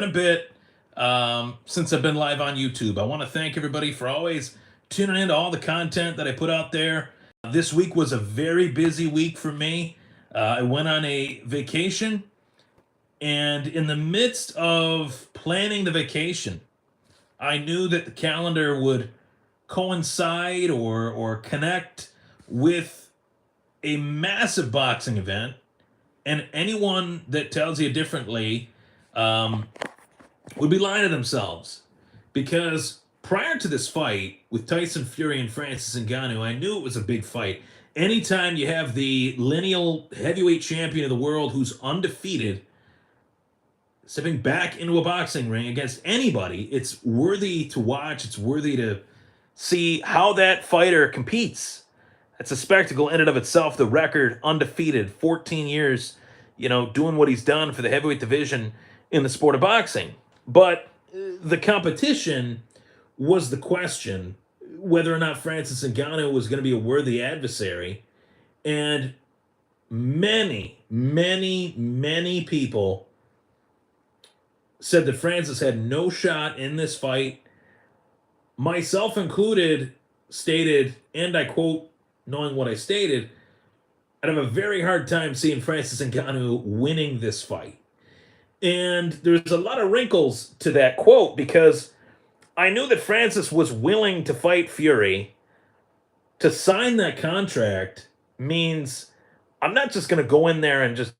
a bit since I've been live on YouTube. I want to thank everybody for always tuning into all the content that I put out there. This week was a very busy week for me. I went on a vacation, and in the midst of planning the vacation, I knew that the calendar would coincide or connect with a massive boxing event. And anyone that tells you differently um, would be lying to themselves, because prior to this fight with Tyson Fury and Francis Ngannou, I knew it was a big fight. Anytime you have the lineal heavyweight champion of the world who's undefeated stepping back into a boxing ring against anybody, it's worthy to watch. It's worthy to see how that fighter competes. That's a spectacle in and of itself. The record, undefeated, 14 years, doing what he's done for the heavyweight division in the sport of boxing. But the competition was the question, whether or not Francis Ngannou was going to be a worthy adversary. And many, many, many people said that Francis had no shot in this fight. Myself included, stated, and I quote, knowing what I stated, I'd have a very hard time seeing Francis Ngannou winning this fight. And there's a lot of wrinkles to that quote, because I knew that Francis was willing to fight Fury. To sign that contract means I'm not just going to go in there and just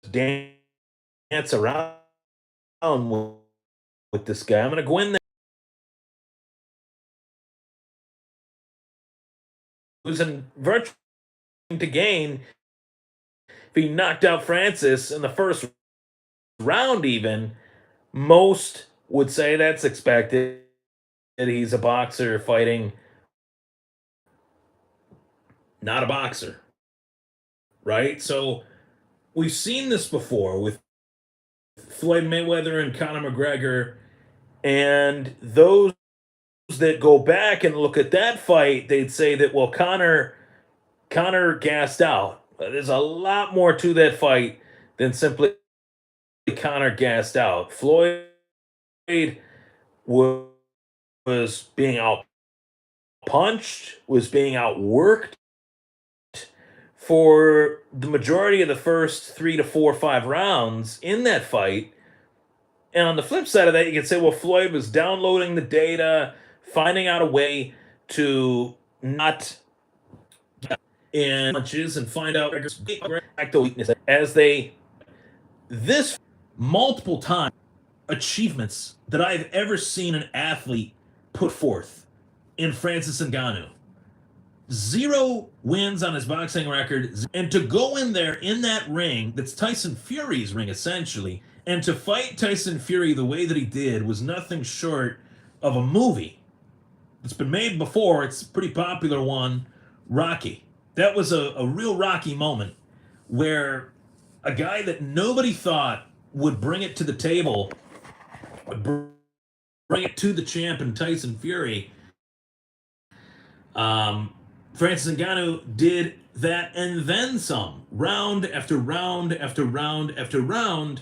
dance around with this guy. I'm going to go in there losing virtually to gain. If he knocked out Francis in the first round, even, most would say that's expected. He's a boxer fighting not a boxer, right? So we've seen this before with Floyd Mayweather and Conor McGregor, and those that go back and look at that fight, they'd say that, well, Conor gassed out. There's a lot more to that fight than simply Conor gassed out. Floyd was being out punched, was being outworked for the majority of the first 3 to 4 5 rounds in that fight. And on the flip side of that, you could say, well, Floyd was downloading the data, finding out a way to not in punches and find out the weakness as they this multiple time achievements that I've ever seen an athlete put forth in Francis Ngannou. 0 wins on his boxing record, and to go in there in that ring that's Tyson Fury's ring essentially, and to fight Tyson Fury the way that he did was nothing short of a movie. It's been made before. It's a pretty popular one, Rocky. That was a real Rocky moment where a guy that nobody thought would bring it to the table, would bring it to the champ and Tyson Fury. Francis Ngannou did that and then some, round after round after round after round,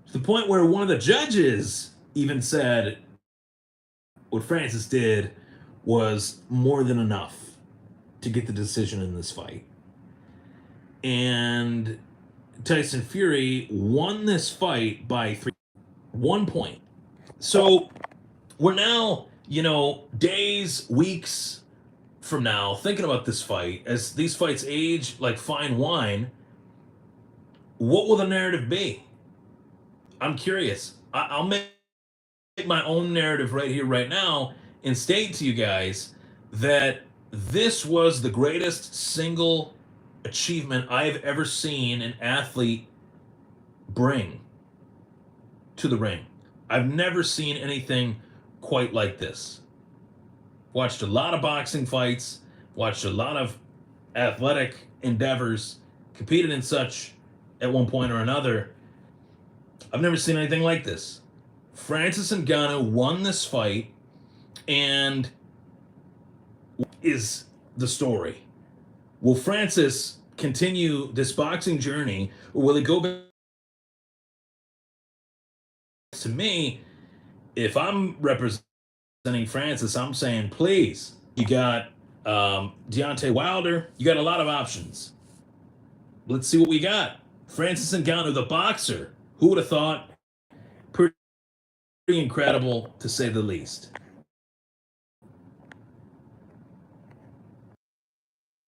to the point where one of the judges even said what Francis did was more than enough to get the decision in this fight. And Tyson Fury won this fight by 1 point. So we're now, days, weeks from now, thinking about this fight. As these fights age like fine wine, what will the narrative be? I'm curious. I'll make my own narrative right here, right now, and state to you guys that this was the greatest single achievement I've ever seen an athlete bring to the ring. I've never seen anything quite like this. Watched a lot of boxing fights, watched a lot of athletic endeavors, competed in such at one point or another. I've never seen anything like this. Francis Ngannou won this fight, and is the story. Will Francis continue this boxing journey, or will he go back to me, if I'm representing Francis, I'm saying, please, you got Deontay Wilder, you got a lot of options. Let's see what we got. Francis Ngannou, the boxer. Who would have thought? Pretty incredible, to say the least.